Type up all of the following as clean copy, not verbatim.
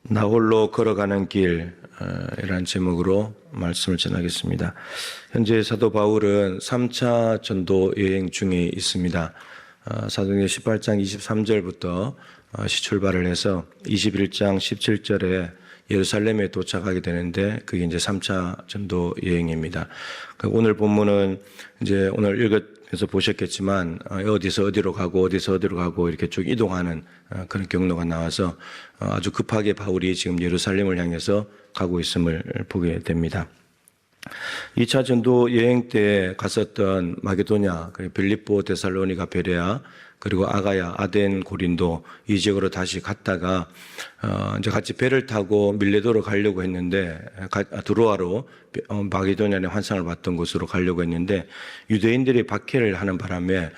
나 홀로 걸어가는 길 이라는 제목으로 말씀을 전하겠습니다. 현재 사도 바울은 3차 전도 여행 중에 있습니다. 사도행전 18장 23절부터 출발을 해서 21장 17절에 예루살렘에 도착하게 되는데 그게 이제 3차 전도 여행입니다. 오늘 본문은 이제 오늘 읽으면서 보셨겠지만 어디서 어디로 가고 어디서 어디로 가고 이렇게 쭉 이동하는 그런 경로가 나와서 아주 급하게 바울이 지금 예루살렘을 향해서 가고 있음을 보게 됩니다. 2차 전도 여행 때 갔었던 마게도냐, 빌립보, 데살로니가, 베레아, 그리고 아가야, 아덴, 고린도 이 지역으로 다시 갔다가 이제 같이 배를 타고 밀레도로 가려고 했는데 드로아로 마게도냐의 환상을 봤던 곳으로 가려고 했는데 유대인들이 박해를 하는 바람에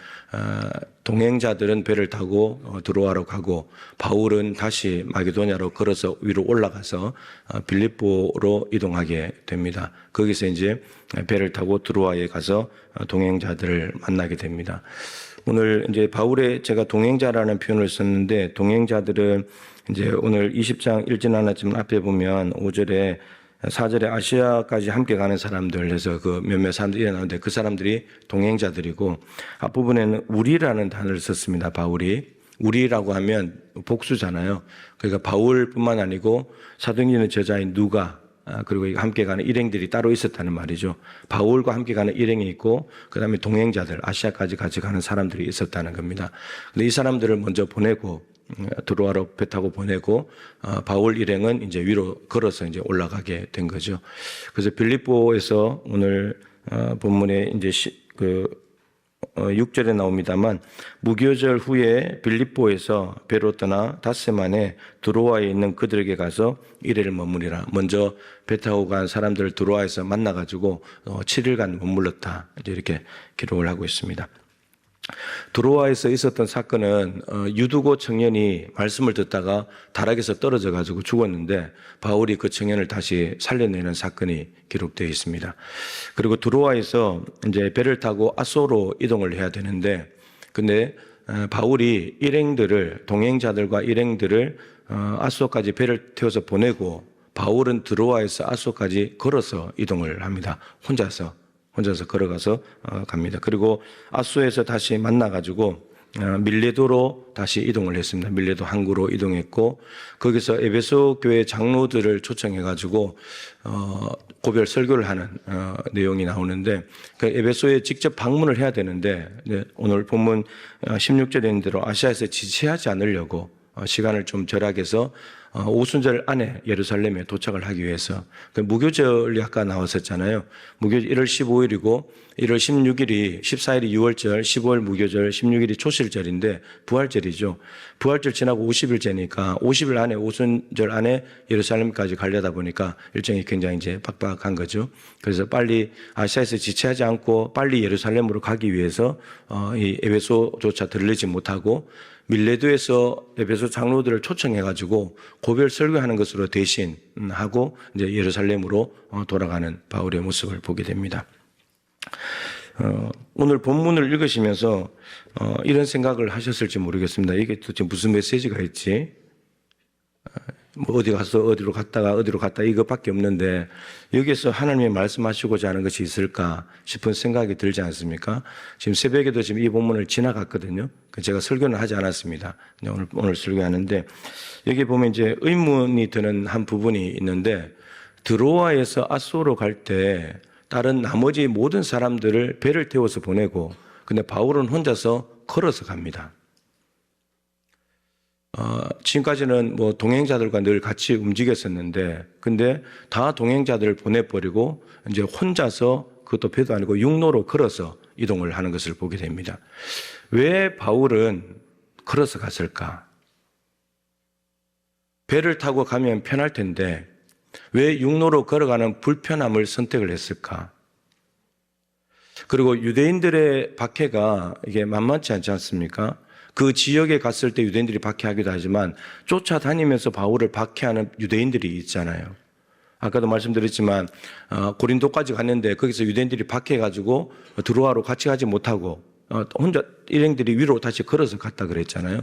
동행자들은 배를 타고 드로아로 가고 바울은 다시 마게도냐로 걸어서 위로 올라가서 빌립보로 이동하게 됩니다. 거기서 이제 배를 타고 드로아에 가서 동행자들을 만나게 됩니다. 오늘 이제 바울의 제가 동행자라는 표현을 썼는데 동행자들은 이제 오늘 20장 읽진 않았지만 앞에 보면 5절에 4절에 아시아까지 함께 가는 사람들 해서 그 몇몇 사람들이 일어나는데 그 사람들이 동행자들이고 앞부분에는 우리라는 단어를 썼습니다. 바울이. 우리라고 하면 복수잖아요. 그러니까 바울뿐만 아니고 사도행전의 저자인 누가 그리고 함께 가는 일행들이 따로 있었다는 말이죠. 바울과 함께 가는 일행이 있고 그 다음에 동행자들 아시아까지 같이 가는 사람들이 있었다는 겁니다. 근데 이 사람들을 먼저 보내고 드로아로 배 타고 보내고 바울 일행은 이제 위로 걸어서 이제 올라가게 된 거죠. 그래서 빌립보에서 오늘 본문에 이제 6절에 나옵니다만 무교절 후에 빌립보에서 배로 떠나 닷새 만에 드로아에 있는 그들에게 가서 이래를 머무리라. 먼저 배 타고 간 사람들을 드로아에서 만나가지고 7일간 머물렀다. 이제 이렇게 기록을 하고 있습니다. 드로아에서 있었던 사건은 유두고 청년이 말씀을 듣다가 다락에서 떨어져 가지고 죽었는데 바울이 그 청년을 다시 살려내는 사건이 기록되어 있습니다. 그리고 드로아에서 이제 배를 타고 아소로 이동을 해야 되는데 근데 바울이 일행들을 동행자들과 일행들을 아소까지 배를 태워서 보내고 바울은 드로아에서 아소까지 걸어서 이동을 합니다. 혼자서 걸어가서 갑니다. 그리고 아소에서 다시 만나가지고 밀레도로 다시 이동을 했습니다. 밀레도 항구로 이동했고 거기서 에베소 교회 장로들을 초청해가지고 고별 설교를 하는 내용이 나오는데 그 에베소에 직접 방문을 해야 되는데 오늘 본문 16절에 있는 대로 아시아에서 지체하지 않으려고 시간을 좀 절약해서 오순절 안에 예루살렘에 도착을 하기 위해서 무교절이 아까 나왔었잖아요. 무교절 1월 15일이고 1월 16일이 14일이 6월절, 15일 무교절, 16일이 초실절인데 부활절이죠. 부활절 지나고 50일째니까 50일 안에 오순절 안에 예루살렘까지 가려다 보니까 일정이 굉장히 이제 빡빡한 거죠. 그래서 빨리 아시아에서 지체하지 않고 빨리 예루살렘으로 가기 위해서 이 에베소조차 들르지 못하고 밀레도에서 에베소 장로들을 초청해가지고 고별 설교하는 것으로 대신하고 이제 예루살렘으로 돌아가는 바울의 모습을 보게 됩니다. 오늘 본문을 읽으시면서 이런 생각을 하셨을지 모르겠습니다. 이게 도대체 무슨 메시지가 있지? 뭐 어디 가서 어디로 갔다 이것밖에 없는데 여기서 하나님이 말씀하시고자 하는 것이 있을까 싶은 생각이 들지 않습니까? 지금 새벽에도 지금 이 본문을 지나갔거든요. 제가 설교는 하지 않았습니다. 오늘 설교하는데 여기 보면 이제 의문이 드는 한 부분이 있는데 드로아에서 아소로 갈 때 다른 나머지 모든 사람들을 배를 태워서 보내고 근데 바울은 혼자서 걸어서 갑니다. 지금까지는 뭐 동행자들과 늘 같이 움직였었는데 근데 다 동행자들을 보내버리고 이제 혼자서 그것도 배도 아니고 육로로 걸어서 이동을 하는 것을 보게 됩니다. 왜 바울은 걸어서 갔을까? 배를 타고 가면 편할 텐데 왜 육로로 걸어가는 불편함을 선택을 했을까? 그리고 유대인들의 박해가 이게 만만치 않지 않습니까? 그 지역에 갔을 때 유대인들이 박해하기도 하지만 쫓아다니면서 바울을 박해하는 유대인들이 있잖아요. 아까도 말씀드렸지만 고린도까지 갔는데 거기서 유대인들이 박해해가지고 드로아로 같이 가지 못하고 혼자 일행들이 위로 다시 걸어서 갔다 그랬잖아요.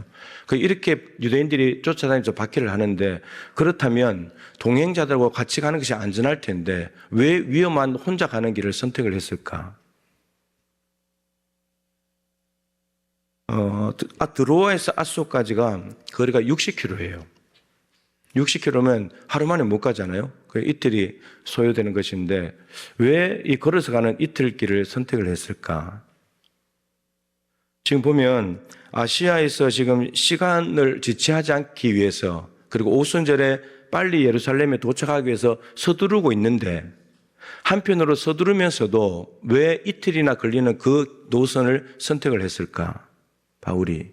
이렇게 유대인들이 쫓아다니면서 박해를 하는데, 그렇다면 동행자들과 같이 가는 것이 안전할 텐데 왜 위험한 혼자 가는 길을 선택을 했을까? 드로아에서 아소까지가 거리가 60km예요. 60km면 하루 만에 못 가잖아요. 이틀이 소요되는 것인데 왜 이 걸어서 가는 이틀 길을 선택을 했을까? 지금 보면 아시아에서 지금 시간을 지체하지 않기 위해서, 그리고 오순절에 빨리 예루살렘에 도착하기 위해서 서두르고 있는데, 한편으로 서두르면서도 왜 이틀이나 걸리는 그 노선을 선택을 했을까? 바울이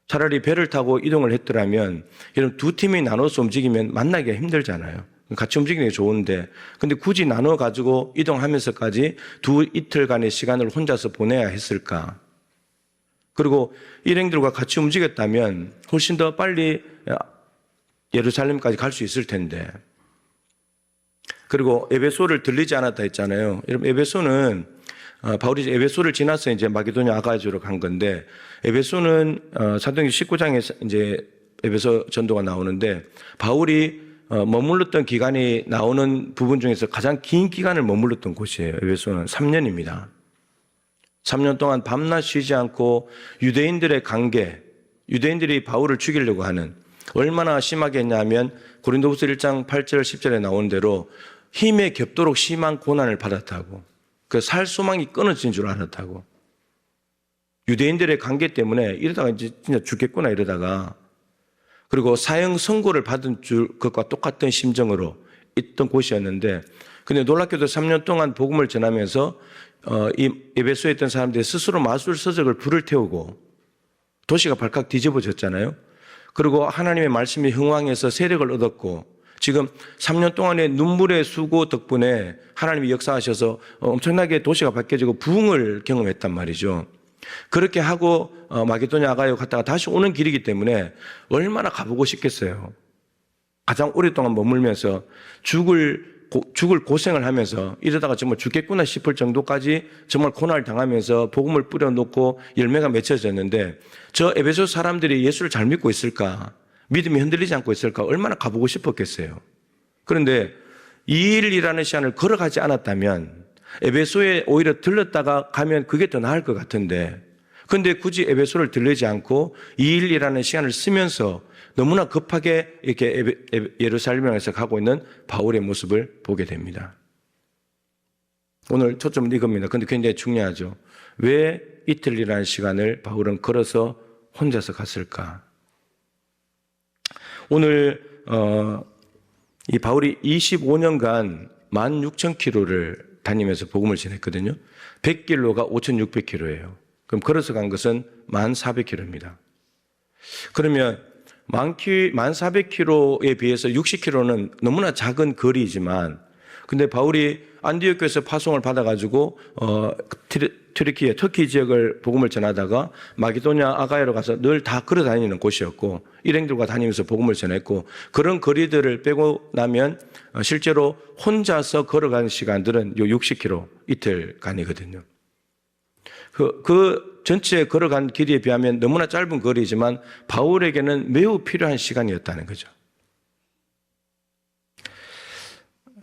차라리 배를 타고 이동을 했더라면, 이런 두 팀이 나눠서 움직이면 만나기가 힘들잖아요. 같이 움직이는 게 좋은데, 근데 굳이 나눠 가지고 이동하면서까지 이틀간의 시간을 혼자서 보내야 했을까? 그리고 일행들과 같이 움직였다면 훨씬 더 빨리 예루살렘까지 갈 수 있을 텐데. 그리고 에베소를 들리지 않았다 했잖아요. 여러분, 에베소는 바울이 에베소를 지나서 이제 마게도냐 아가야주로 간 건데, 에베소는 사도행전 19장에 이제 에베소 전도가 나오는데, 바울이 머물렀던 기간이 나오는 부분 중에서 가장 긴 기간을 머물렀던 곳이에요. 에베소는 3년입니다. 3년 동안 밤낮 쉬지 않고 유대인들의 관계, 유대인들이 바울을 죽이려고 하는, 얼마나 심하게 했냐면 고린도후서 1장 8절 10절에 나오는 대로 힘에 겹도록 심한 고난을 받았다고, 살 소망이 끊어진 줄 알았다고. 유대인들의 관계 때문에 이러다가 이제 진짜 죽겠구나 이러다가, 그리고 사형 선고를 받은 것과 똑같은 심정으로 있던 곳이었는데, 근데 놀랍게도 3년 동안 복음을 전하면서 이 에베소에 있던 사람들이 스스로 마술서적을 불을 태우고 도시가 발칵 뒤집어졌잖아요. 그리고 하나님의 말씀이 흥왕해서 세력을 얻었고, 지금 3년 동안의 눈물의 수고 덕분에 하나님이 역사하셔서 엄청나게 도시가 바뀌어지고 부흥을 경험했단 말이죠. 그렇게 하고 마게도냐 아가야 갔다가 다시 오는 길이기 때문에 얼마나 가보고 싶겠어요. 가장 오랫동안 머물면서 죽을 고생을 하면서 이러다가 정말 죽겠구나 싶을 정도까지 정말 고난을 당하면서 복음을 뿌려놓고 열매가 맺혀졌는데, 저 에베소 사람들이 예수를 잘 믿고 있을까? 믿음이 흔들리지 않고 있을까? 얼마나 가보고 싶었겠어요. 그런데 2일이라는 시간을 걸어가지 않았다면 에베소에 오히려 들렀다가 가면 그게 더 나을 것 같은데, 근데 굳이 에베소를 들르지 않고 2일이라는 시간을 쓰면서 너무나 급하게 이렇게 예루살렘에서 가고 있는 바울의 모습을 보게 됩니다. 오늘 초점은 이겁니다. 근데 굉장히 중요하죠. 왜 이틀이라는 시간을 바울은 걸어서 혼자서 갔을까? 오늘 이 바울이 25년간 16,000km를 다니면서 복음을 전했거든요. 100길로가 5,600km예요. 그럼 걸어서 간 것은 1,400km입니다. 그러면 1,400km에 비해서 60km는 너무나 작은 거리이지만, 근데 바울이 안디옥 교회에서 파송을 받아가지고 튀르키예, 터키 지역을 복음을 전하다가 마게도냐 아가야로 가서 늘 다 걸어 다니는 곳이었고, 일행들과 다니면서 복음을 전했고, 그런 거리들을 빼고 나면 실제로 혼자서 걸어가는 시간들은 요 60km 이틀간이거든요. 그 전체 걸어간 길이에 비하면 너무나 짧은 거리지만 바울에게는 매우 필요한 시간이었다는 거죠.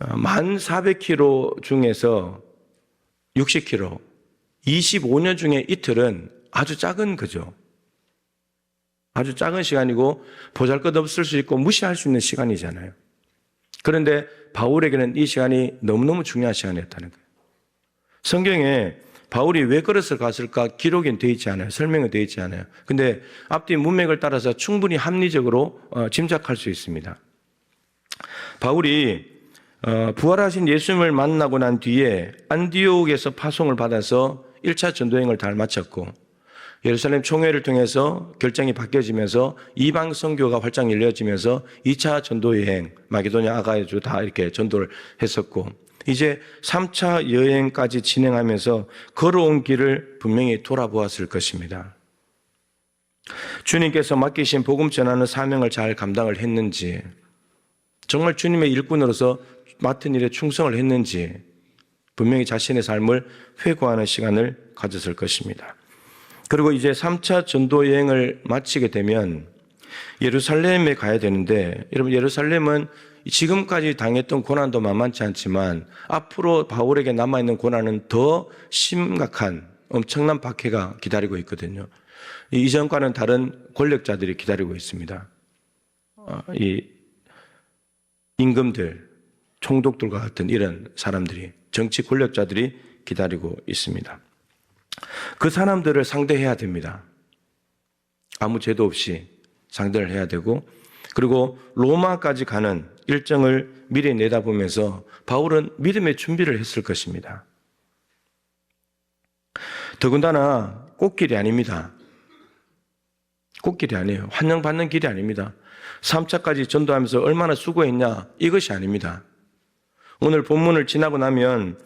1,400km 중에서 60km, 25년 중에 이틀은 아주 작은 거죠. 아주 작은 시간이고 보잘것없을 수 있고 무시할 수 있는 시간이잖아요. 그런데 바울에게는 이 시간이 너무너무 중요한 시간이었다는 거예요. 성경에 바울이 왜 걸어서 갔을까 기록은 되어 있지 않아요. 설명은 되어 있지 않아요. 근데 앞뒤 문맥을 따라서 충분히 합리적으로 짐작할 수 있습니다. 바울이 부활하신 예수님을 만나고 난 뒤에 안디옥에서 파송을 받아서 1차 전도행을 다 마쳤고, 예루살렘 총회를 통해서 결정이 바뀌어지면서 이방 선교가 활짝 열려지면서 2차 전도 여행, 마게도냐 아가야주 다 이렇게 전도를 했었고, 이제 3차 여행까지 진행하면서 걸어온 길을 분명히 돌아보았을 것입니다. 주님께서 맡기신 복음 전하는 사명을 잘 감당을 했는지, 정말 주님의 일꾼으로서 맡은 일에 충성을 했는지 분명히 자신의 삶을 회고하는 시간을 가졌을 것입니다. 그리고 이제 3차 전도 여행을 마치게 되면 예루살렘에 가야 되는데, 여러분 예루살렘은 지금까지 당했던 고난도 만만치 않지만 앞으로 바울에게 남아있는 고난은 더 심각한 엄청난 박해가 기다리고 있거든요. 이전과는 다른 권력자들이 기다리고 있습니다. 이 임금들, 총독들과 같은 이런 사람들이, 정치 권력자들이 기다리고 있습니다. 그 사람들을 상대해야 됩니다. 아무 죄도 없이 상대를 해야 되고, 그리고 로마까지 가는 일정을 미리 내다보면서 바울은 믿음의 준비를 했을 것입니다. 더군다나 꽃길이 아닙니다. 꽃길이 아니에요. 환영받는 길이 아닙니다. 3차까지 전도하면서 얼마나 수고했냐, 이것이 아닙니다. 오늘 본문을 지나고 나면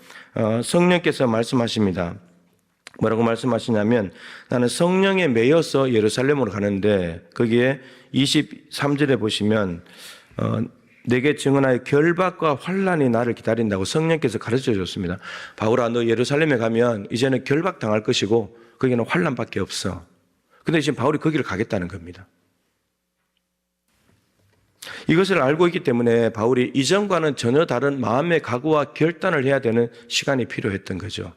성령께서 말씀하십니다. 뭐라고 말씀하시냐면, 나는 성령에 매여서 예루살렘으로 가는데, 거기에 23절에 보시면 내게 증언하여 결박과 환난이 나를 기다린다고 성령께서 가르쳐 줬습니다. 바울아, 너 예루살렘에 가면 이제는 결박당할 것이고 거기는 환난밖에 없어. 근데 지금 바울이 거기를 가겠다는 겁니다. 이것을 알고 있기 때문에 바울이 이전과는 전혀 다른 마음의 각오와 결단을 해야 되는 시간이 필요했던 거죠.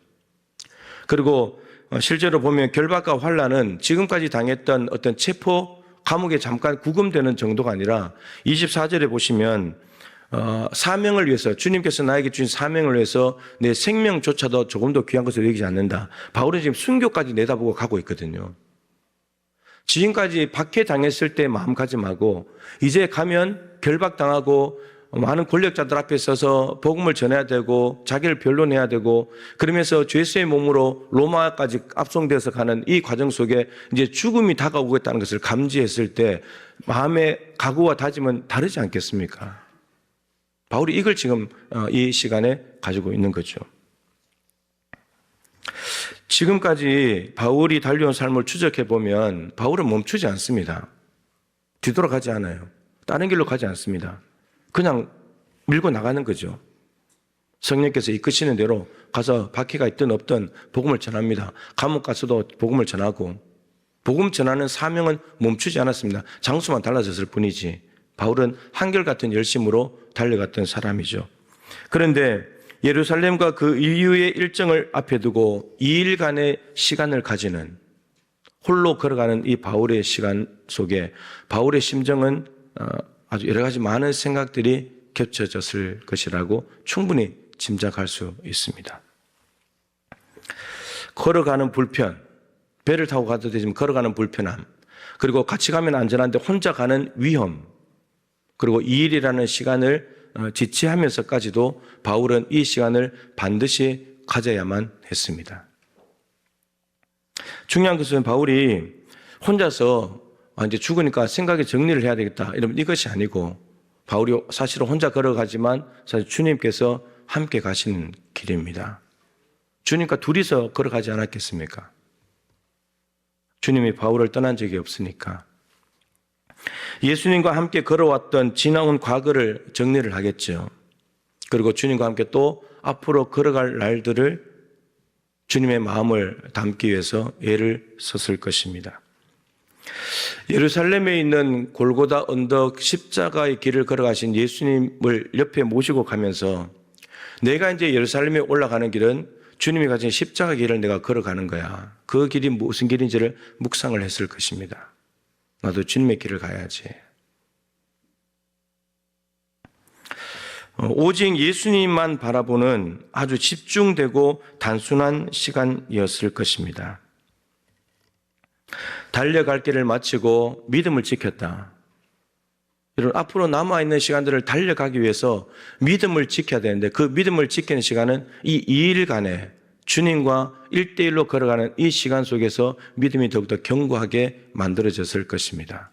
그리고 실제로 보면 결박과 환난은 지금까지 당했던 어떤 체포, 감옥에 잠깐 구금되는 정도가 아니라 24절에 보시면 사명을 위해서, 주님께서 나에게 주신 사명을 위해서 내 생명조차도 조금 더 귀한 것을 여기지 않는다. 바울은 지금 순교까지 내다보고 가고 있거든요. 지금까지 박해당했을 때 마음가짐하고 이제 가면 결박당하고 많은 권력자들 앞에 서서 복음을 전해야 되고 자기를 변론해야 되고 그러면서 죄수의 몸으로 로마까지 압송되어서 가는 이 과정 속에 이제 죽음이 다가오겠다는 것을 감지했을 때 마음의 각오와 다짐은 다르지 않겠습니까? 바울이 이걸 지금 이 시간에 가지고 있는 거죠. 지금까지 바울이 달려온 삶을 추적해 보면 바울은 멈추지 않습니다. 뒤돌아가지 않아요. 다른 길로 가지 않습니다. 그냥 밀고 나가는 거죠. 성령께서 이끄시는 대로 가서 박해가 있든 없든 복음을 전합니다. 감옥 가서도 복음을 전하고, 복음 전하는 사명은 멈추지 않았습니다. 장소만 달라졌을 뿐이지 바울은 한결같은 열심으로 달려갔던 사람이죠. 그런데 예루살렘과 그 이후의 일정을 앞에 두고 2일간의 시간을 가지는, 홀로 걸어가는 이 바울의 시간 속에 바울의 심정은 아주 여러 가지 많은 생각들이 겹쳐졌을 것이라고 충분히 짐작할 수 있습니다. 걸어가는 불편, 배를 타고 가도 되지만 걸어가는 불편함, 그리고 같이 가면 안전한데 혼자 가는 위험, 그리고 2일이라는 시간을 지체하면서까지도 바울은 이 시간을 반드시 가져야만 했습니다. 중요한 것은 바울이 혼자서 이제 죽으니까 생각에 정리를 해야 되겠다, 이러면 이것이 아니고, 바울이 사실은 혼자 걸어가지만 사실 주님께서 함께 가시는 길입니다. 주님과 둘이서 걸어가지 않았겠습니까? 주님이 바울을 떠난 적이 없으니까. 예수님과 함께 걸어왔던 지나온 과거를 정리를 하겠죠. 그리고 주님과 함께 또 앞으로 걸어갈 날들을 주님의 마음을 담기 위해서 애를 썼을 것입니다. 예루살렘에 있는 골고다 언덕 십자가의 길을 걸어가신 예수님을 옆에 모시고 가면서 내가 이제 예루살렘에 올라가는 길은 주님이 가진 십자가 길을 내가 걸어가는 거야. 그 길이 무슨 길인지를 묵상을 했을 것입니다. 나도 주님의 길을 가야지. 오직 예수님만 바라보는 아주 집중되고 단순한 시간이었을 것입니다. 달려갈 길을 마치고 믿음을 지켰다. 여러분, 앞으로 남아있는 시간들을 달려가기 위해서 믿음을 지켜야 되는데, 그 믿음을 지키는 시간은 이 2일간에 주님과 1대1로 걸어가는 이 시간 속에서 믿음이 더욱더 견고하게 만들어졌을 것입니다.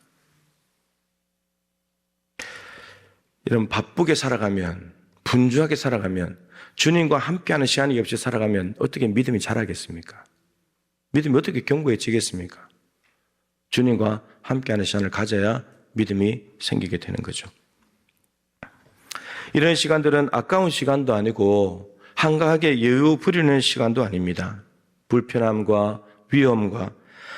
여러분, 바쁘게 살아가면, 분주하게 살아가면, 주님과 함께하는 시간이 없이 살아가면 어떻게 믿음이 자라겠습니까? 믿음이 어떻게 견고해지겠습니까? 주님과 함께하는 시간을 가져야 믿음이 생기게 되는 거죠. 이런 시간들은 아까운 시간도 아니고 한가하게 여유 부리는 시간도 아닙니다. 불편함과 위험과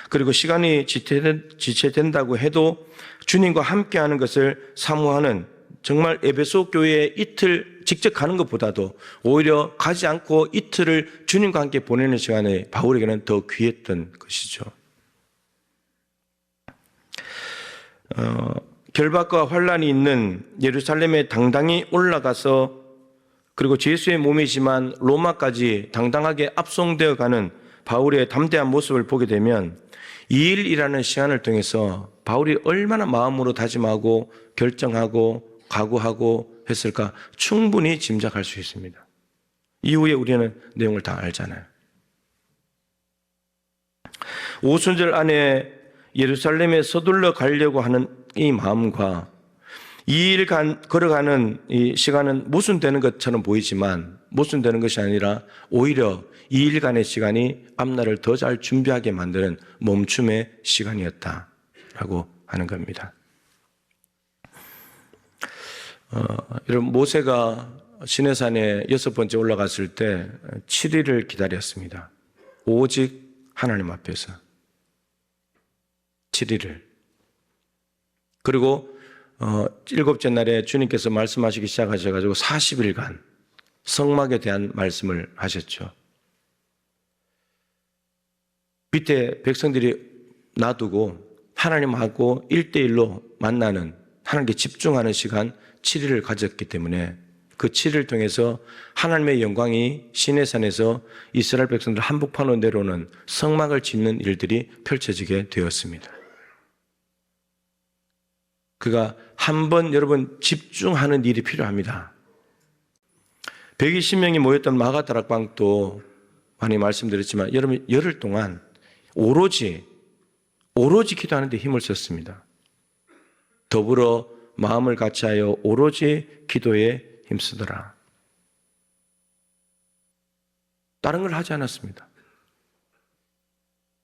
그리고 시간이 지체된다고 해도 주님과 함께하는 것을 사모하는, 정말 에베소 교회에 이틀 직접 가는 것보다도 오히려 가지 않고 이틀을 주님과 함께 보내는 시간이 바울에게는 더 귀했던 것이죠. 결박과 환란이 있는 예루살렘에 당당히 올라가서, 그리고 예수의 몸이지만 로마까지 당당하게 압송되어 가는 바울의 담대한 모습을 보게 되면 2일이라는 시간을 통해서 바울이 얼마나 마음으로 다짐하고 결정하고 각오하고 했을까 충분히 짐작할 수 있습니다. 이후에 우리는 내용을 다 알잖아요. 오순절 안에 예루살렘에 서둘러 가려고 하는 이 마음과 2일간 걸어가는 이 시간은 모순되는 것처럼 보이지만 모순되는 것이 아니라 오히려 2일간의 시간이 앞날을 더 잘 준비하게 만드는 멈춤의 시간이었다라고 하는 겁니다. 여러분, 모세가 시내산에 6번째 올라갔을 때 7일을 기다렸습니다. 오직 하나님 앞에서 7일을. 그리고 7째 날에 주님께서 말씀하시기 시작하셔가지고 40일간 성막에 대한 말씀을 하셨죠. 밑에 백성들이 놔두고 하나님하고 1대1로 만나는, 하나님께 집중하는 시간 7일을 가졌기 때문에 그 7일을 통해서 하나님의 영광이 시내산에서 이스라엘 백성들 한복판으로 내려오는 성막을 짓는 일들이 펼쳐지게 되었습니다. 그가 한번 여러분 집중하는 일이 필요합니다. 120명이 모였던 마가다락방도 많이 말씀드렸지만 여러분 열흘 동안 오로지 기도하는 데 힘을 썼습니다. 더불어 마음을 같이하여 오로지 기도에 힘쓰더라. 다른 걸 하지 않았습니다.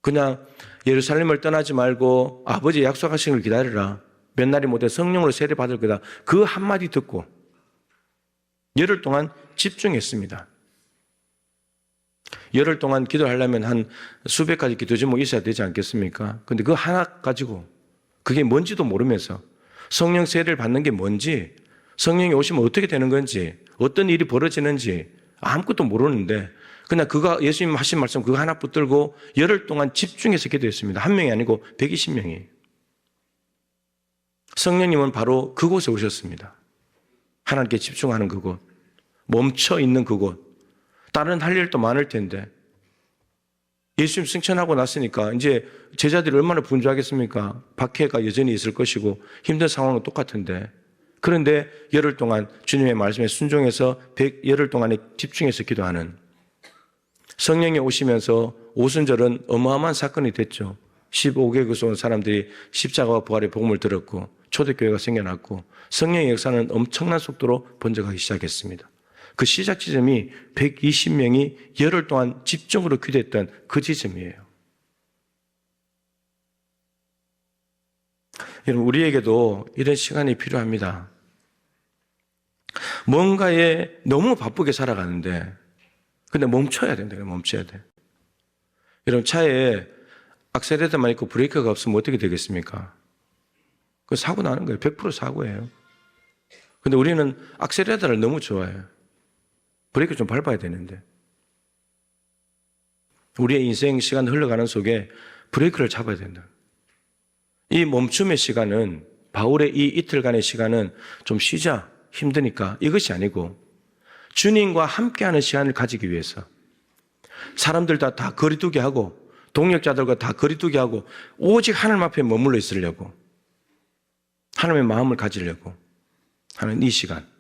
그냥 예루살렘을 떠나지 말고 아버지 약속하신 걸 기다려라. 몇 날이 못해 성령으로 세례 받을 거다. 그 한마디 듣고 열흘 동안 집중했습니다. 열흘 동안 기도하려면 한 수백 가지 기도 제목이 있어야 되지 않겠습니까? 근데 그 하나 가지고 그게 뭔지도 모르면서 성령 세례를 받는 게 뭔지, 성령이 오시면 어떻게 되는 건지, 어떤 일이 벌어지는지 아무것도 모르는데 그냥 그가 예수님 하신 말씀 그거 하나 붙들고 열흘 동안 집중해서 기도했습니다. 한 명이 아니고 120명이. 성령님은 바로 그곳에 오셨습니다. 하나님께 집중하는 그곳, 멈춰 있는 그곳. 다른 할 일도 많을 텐데 예수님 승천하고 났으니까 이제 제자들이 얼마나 분주하겠습니까? 박해가 여전히 있을 것이고 힘든 상황은 똑같은데, 그런데 열흘 동안 주님의 말씀에 순종해서 열흘 동안에 집중해서 기도하는, 성령이 오시면서 오순절은 어마어마한 사건이 됐죠. 15개국에서 온 사람들이 십자가와 부활의 복음을 들었고 초대교회가 생겨났고 성령의 역사는 엄청난 속도로 번져가기 시작했습니다. 그 시작 지점이 120명이 열흘 동안 집중으로 기도했던 그 지점이에요. 여러분, 우리에게도 이런 시간이 필요합니다. 뭔가에 너무 바쁘게 살아가는데 근데 멈춰야 된다. 멈춰야 돼. 여러분, 차에 악셀레터만 있고 브레이크가 없으면 어떻게 되겠습니까? 그 사고 나는 거예요. 100% 사고예요. 근데 우리는 악셀레터를 너무 좋아해요. 브레이크 좀 밟아야 되는데. 우리의 인생 시간 흘러가는 속에 브레이크를 잡아야 된다. 이 멈춤의 시간은, 바울의 이 이틀간의 시간은 좀 쉬자, 힘드니까 이것이 아니고 주님과 함께하는 시간을 가지기 위해서 사람들 다 거리두기 하고 동력자들과 다 거리두기 하고 오직 하나님 앞에 머물러 있으려고, 하나님의 마음을 가지려고 하는 이 시간.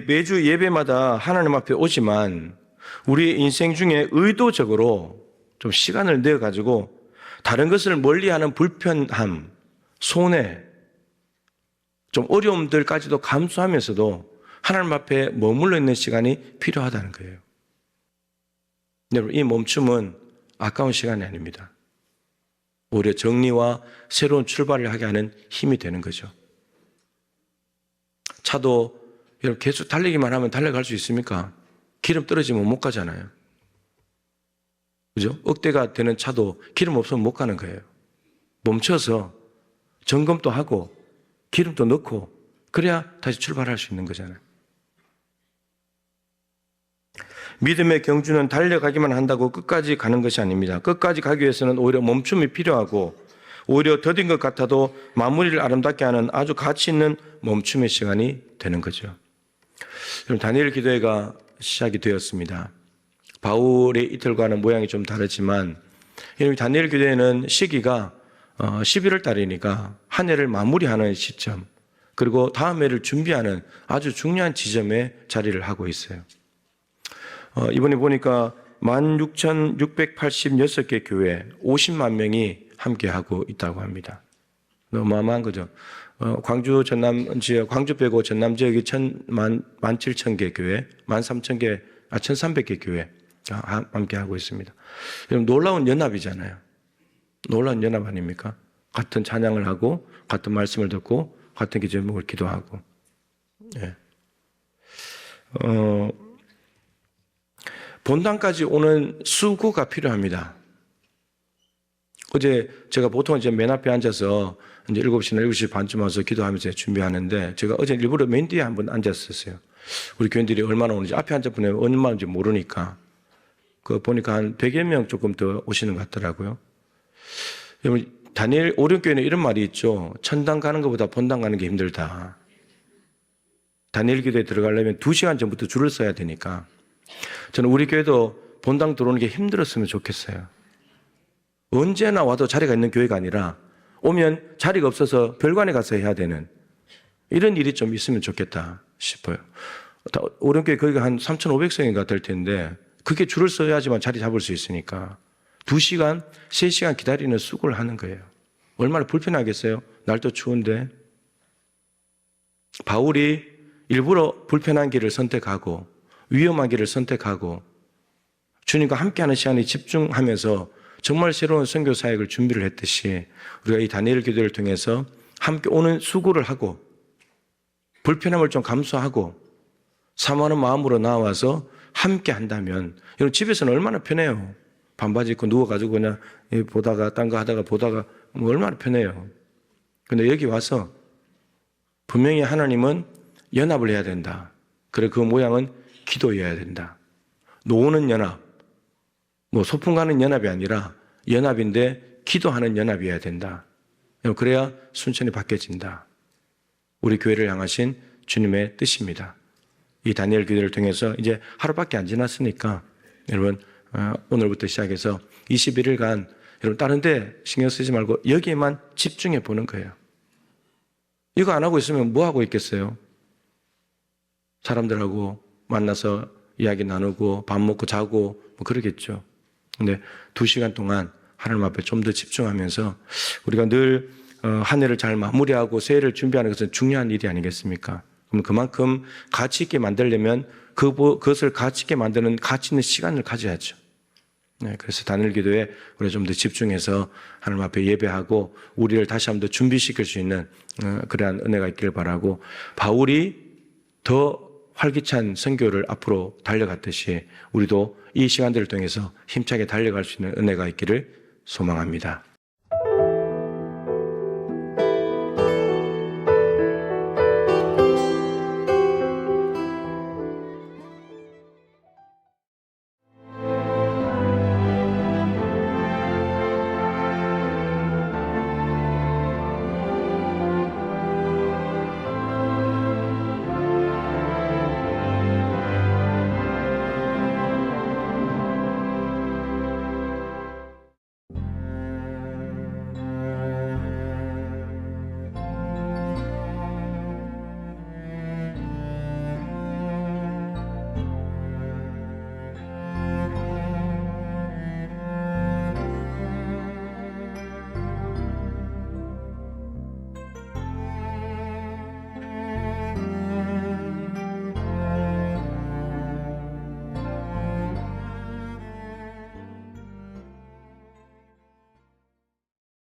매주 예배마다 하나님 앞에 오지만 우리의 인생 중에 의도적으로 좀 시간을 내어가지고 다른 것을 멀리하는 불편함, 손해, 좀 어려움들까지도 감수하면서도 하나님 앞에 머물러 있는 시간이 필요하다는 거예요. 여러분, 이 멈춤은 아까운 시간이 아닙니다. 오히려 정리와 새로운 출발을 하게 하는 힘이 되는 거죠. 차도 여러분 계속 달리기만 하면 달려갈 수 있습니까? 기름 떨어지면 못 가잖아요. 그죠? 억대가 되는 차도 기름 없으면 못 가는 거예요. 멈춰서 점검도 하고 기름도 넣고 그래야 다시 출발할 수 있는 거잖아요. 믿음의 경주는 달려가기만 한다고 끝까지 가는 것이 아닙니다. 끝까지 가기 위해서는 오히려 멈춤이 필요하고 오히려 더딘 것 같아도 마무리를 아름답게 하는 아주 가치 있는 멈춤의 시간이 되는 거죠. 그럼 다니엘 기도회가 시작이 되었습니다. 바울의 이틀과는 모양이 좀 다르지만 다니엘 기도회는 시기가 11월 달이니까 한 해를 마무리하는 시점 그리고 다음 해를 준비하는 아주 중요한 지점에 자리를 하고 있어요. 이번에 보니까 16,686개 교회 50만 명이 함께하고 있다고 합니다. 어마어마한 거죠. 광주 전남 지역, 광주 빼고 전남 지역이 17,000개 교회, 1,300개 교회 함께하고 있습니다. 놀라운 연합이잖아요. 놀라운 연합 아닙니까? 같은 찬양을 하고 같은 말씀을 듣고 같은 기제목을 기도하고. 예. 본당까지 오는 수고가 필요합니다. 어제 제가 보통 이제 맨 앞에 앉아서 이제 7시나 7시 반쯤 와서 기도하면서 준비하는데 제가 어제 일부러 맨 뒤에 한번 앉았었어요. 우리 교인들이 얼마나 오는지 앞에 앉아보면 얼마인지 모르니까. 그 보니까 한 100여 명 조금 더 오시는 것 같더라고요. 여러분, 다니엘 오륜교회는 이런 말이 있죠. 천당 가는 것보다 본당 가는 게 힘들다. 다니엘 기도에 들어가려면 2시간 전부터 줄을 서야 되니까. 저는 우리 교회도 본당 들어오는 게 힘들었으면 좋겠어요. 언제나 와도 자리가 있는 교회가 아니라 오면 자리가 없어서 별관에 가서 해야 되는 이런 일이 좀 있으면 좋겠다 싶어요. 오륜교회 거기가 한 3,500성인가 될 텐데 그게 줄을 서야지만 자리 잡을 수 있으니까 2시간, 3시간 기다리는 수고를 하는 거예요. 얼마나 불편하겠어요? 날도 추운데. 바울이 일부러 불편한 길을 선택하고 위험한 길을 선택하고 주님과 함께하는 시간에 집중하면서 정말 새로운 선교 사역을 준비를 했듯이 우리가 이 다니엘 기도를 통해서 함께 오는 수고를 하고 불편함을 좀 감수하고 사모하는 마음으로 나와서 함께 한다면 여러분 집에서는 얼마나 편해요. 반바지 입고 누워가지고 그냥 보다가 딴 거 하다가 보다가 뭐 얼마나 편해요. 근데 여기 와서 분명히 하나님은 연합을 해야 된다. 그래 그 모양은 기도해야 된다. 노는 연합, 뭐 소풍 가는 연합이 아니라 연합인데 기도하는 연합이어야 된다. 그래야 순천이 바뀌어진다. 우리 교회를 향하신 주님의 뜻입니다. 이 다니엘 기도를 통해서 이제 하루밖에 안 지났으니까 여러분 오늘부터 시작해서 21일간 여러분 다른 데 신경 쓰지 말고 여기에만 집중해 보는 거예요. 이거 안 하고 있으면 뭐 하고 있겠어요? 사람들하고 만나서 이야기 나누고 밥 먹고 자고 뭐 그러겠죠. 근데 2시간 동안 하나님 앞에 좀 더 집중하면서 우리가 늘 한 해를 잘 마무리하고 새해를 준비하는 것은 중요한 일이 아니겠습니까? 그럼 그만큼 가치 있게 만들려면 그것을 가치 있게 만드는 가치 있는 시간을 가져야죠. 네, 그래서 다니엘 기도에 우리가 좀 더 집중해서 하나님 앞에 예배하고 우리를 다시 한번 더 준비시킬 수 있는 그러한 은혜가 있기를 바라고 바울이 더 활기찬 선교를 앞으로 달려갔듯이 우리도 이 시간들을 통해서 힘차게 달려갈 수 있는 은혜가 있기를 소망합니다.